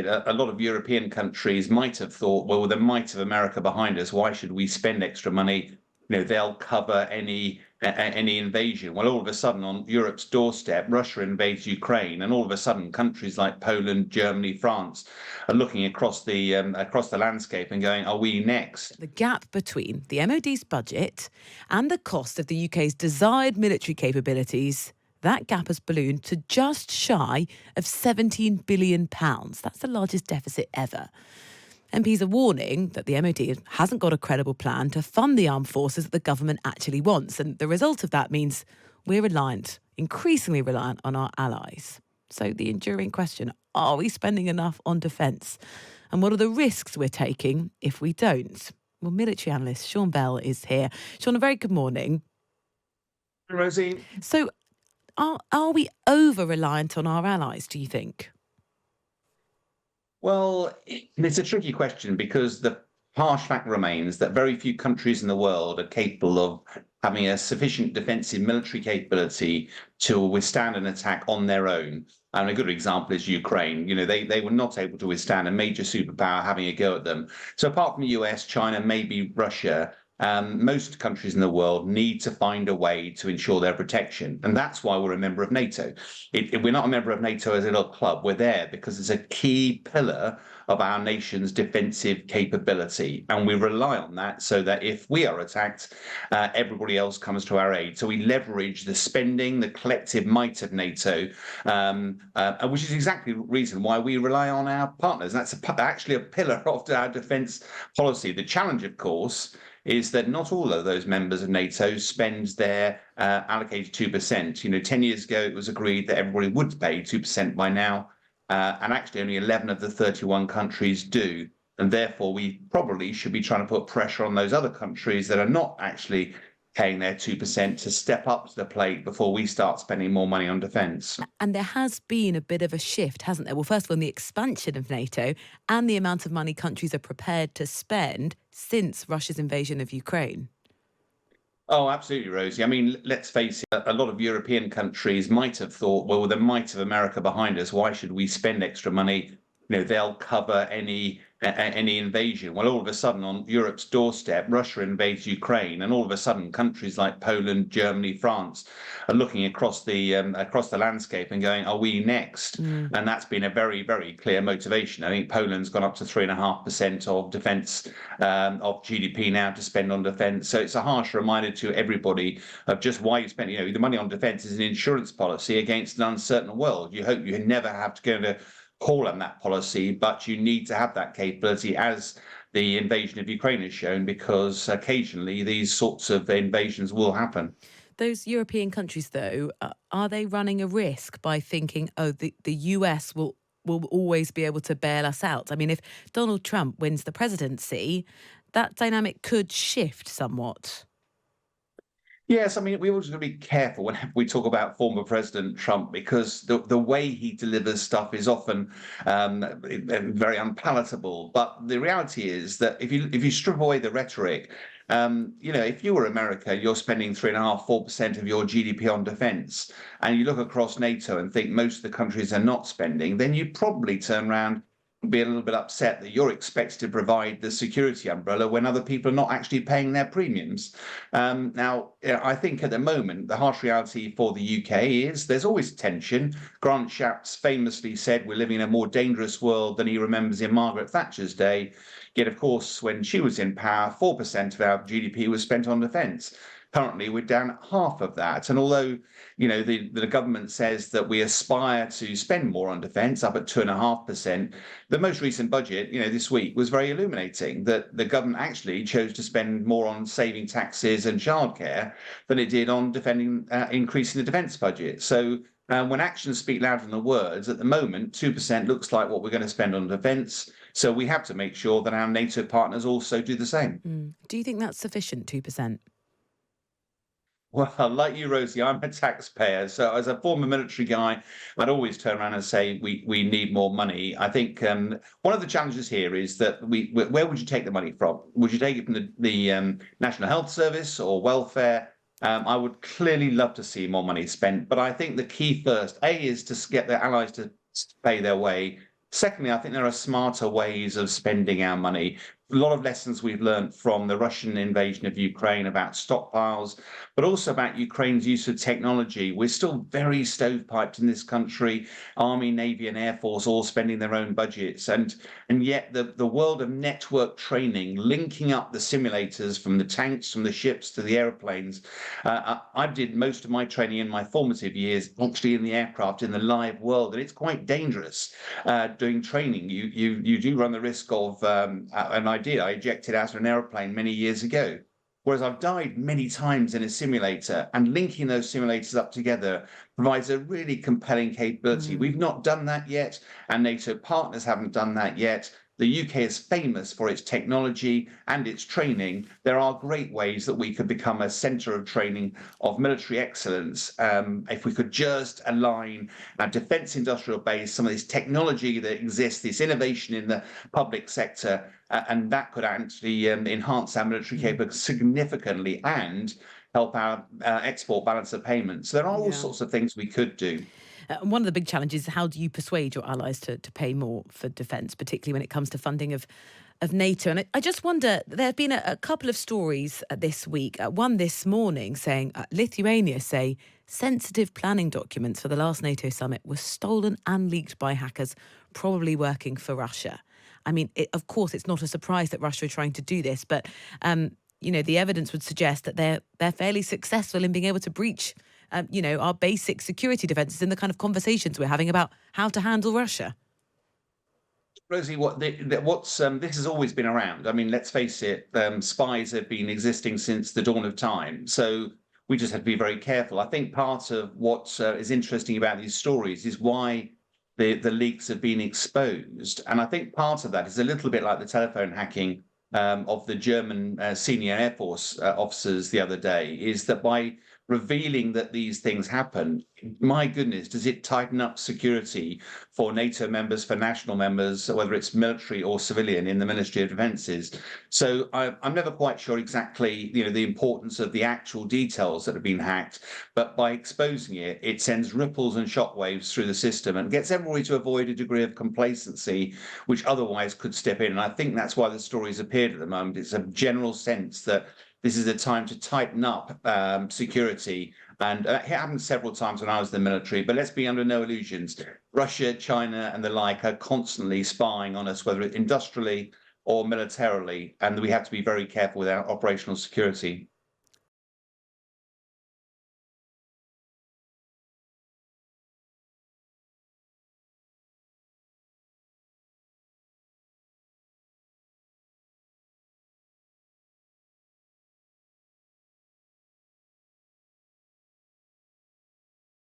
Brexit, a lot of European countries might have thought, well, with the might of America behind us, why should we spend extra money? They'll cover any invasion. Well, all of a sudden, on Europe's doorstep, Russia invades Ukraine, and all of a sudden, countries like Poland, Germany, France are looking across the landscape and going, "Are we next?" The gap between the MoD's budget and the cost of the UK's desired military capabilities, that gap has ballooned to just shy of £17 billion. That's the largest deficit ever. MPs are warning that the MoD hasn't got a credible plan to fund the armed forces that the government actually wants. And the result of that means we're increasingly reliant on our allies. So the enduring question, are we spending enough on defence? And what are the risks we're taking if we don't? Well, military analyst Sean Bell is here. Sean, a very good morning. Rosie. So are we over-reliant on our allies, do you think? Well, it's a tricky question because the harsh fact remains that very few countries in the world are capable of having a sufficient defensive military capability to withstand an attack on their own. And a good example is Ukraine. They were not able to withstand a major superpower having a go at them. So apart from the US, China, maybe Russia, most countries in the world need to find a way to ensure their protection. And that's why we're a member of NATO. We're not a member of NATO as a little club. We're there because it's a key pillar of our nation's defensive capability. And we rely on that so that if we are attacked, everybody else comes to our aid. So we leverage the spending, the collective might of NATO, which is exactly the reason why we rely on our partners. That's actually a pillar of our defence policy. The challenge, of course, is that not all of those members of NATO spend their allocated 2%. 10 years ago, it was agreed that everybody would pay 2% by now, and actually only 11 of the 31 countries do. And therefore, we probably should be trying to put pressure on those other countries that are not actually paying their 2% to step up to the plate before we start spending more money on defence. And there has been a bit of a shift, hasn't there? Well, first of all, in the expansion of NATO and the amount of money countries are prepared to spend since Russia's invasion of Ukraine. Oh, absolutely, Rosie. I mean, let's face it, a lot of European countries might have thought, well, with the might of America behind us, why should we spend extra money? They'll cover any invasion. Well, all of a sudden, on Europe's doorstep, Russia invades Ukraine, and all of a sudden, countries like Poland, Germany, France are looking across the landscape and going, "Are we next?" And that's been a very, very clear motivation. I think Poland's gone up to 3.5% of defence of GDP now to spend on defence. So it's a harsh reminder to everybody of just why you spend. The money on defence is an insurance policy against an uncertain world. You hope you never have to go to call on that policy, but you need to have that capability, as the invasion of Ukraine has shown, because occasionally these sorts of invasions will happen. Those European countries, though, are they running a risk by thinking, oh, the US will always be able to bail us out? I mean, if Donald Trump wins the presidency, that dynamic could shift somewhat. Yes, I mean, we always got to be careful whenever we talk about former President Trump, because the way he delivers stuff is often very unpalatable. But the reality is that if you strip away the rhetoric, if you were America, you're spending 3.5%, 4% of your GDP on defence, and you look across NATO and think most of the countries are not spending, then you probably turn around be a little bit upset that you're expected to provide the security umbrella when other people are not actually paying their premiums. Now, I think at the moment, the harsh reality for the UK is there's always tension. Grant Shapps famously said we're living in a more dangerous world than he remembers in Margaret Thatcher's day. Yet, of course, when she was in power, 4% of our GDP was spent on defence. Currently, we're down half of that. And although, the government says that we aspire to spend more on defence, up at 2.5%, the most recent budget, this week was very illuminating that the government actually chose to spend more on saving taxes and childcare than it did on increasing the defence budget. So when actions speak louder than the words, at the moment, 2% looks like what we're going to spend on defence. So we have to make sure that our NATO partners also do the same. Do you think that's sufficient, 2%? Well, like you, Rosie, I'm a taxpayer. So as a former military guy, I'd always turn around and say we need more money. I think one of the challenges here is that where would you take the money from? Would you take it from the National Health Service or welfare? I would clearly love to see more money spent. But I think the key first, A, is to get their allies to pay their way. Secondly, I think there are smarter ways of spending our money. A lot of lessons we've learned from the Russian invasion of Ukraine about stockpiles, but also about Ukraine's use of technology. We're still very stovepiped in this country, Army, Navy, and Air Force all spending their own budgets. And yet the world of network training, linking up the simulators from the tanks, from the ships to the airplanes. I did most of my training in my formative years actually in the aircraft, in the live world, and it's quite dangerous doing training. You do run the risk of, and I ejected out of an airplane many years ago. Whereas I've died many times in a simulator, and linking those simulators up together provides a really compelling capability. We've not done that yet, and NATO partners haven't done that yet. The UK is famous for its technology and its training. There are great ways that we could become a centre of training of military excellence if we could just align our defence industrial base, some of this technology that exists, this innovation in the public sector, and that could actually enhance our military capability significantly and help our export balance of payments. So there are all Yeah. sorts of things we could do. And one of the big challenges is how do you persuade your allies to pay more for defence, particularly when it comes to funding of NATO? And I just wonder, there have been a couple of stories this week. One this morning saying Lithuania say sensitive planning documents for the last NATO summit were stolen and leaked by hackers, probably working for Russia. I mean, of course, it's not a surprise that Russia are trying to do this, but the evidence would suggest that they're fairly successful in being able to breach our basic security defences in the kind of conversations we're having about how to handle Russia. Rosie, this has always been around. I mean, let's face it, spies have been existing since the dawn of time. So we just have to be very careful. I think part of what is interesting about these stories is why the leaks have been exposed. And I think part of that is a little bit like the telephone hacking of the German senior Air Force officers the other day, is that by revealing that these things happen, my goodness, does it tighten up security for NATO members, for national members, whether it's military or civilian in the Ministry of Defences. So I'm never quite sure exactly, the importance of the actual details that have been hacked, but by exposing it, it sends ripples and shockwaves through the system and gets everybody to avoid a degree of complacency, which otherwise could step in. And I think that's why the stories appeared at the moment. It's a general sense that this is a time to tighten up security. And it happened several times when I was in the military, but let's be under no illusions. Russia, China, and the like are constantly spying on us, whether industrially or militarily, and we have to be very careful with our operational security.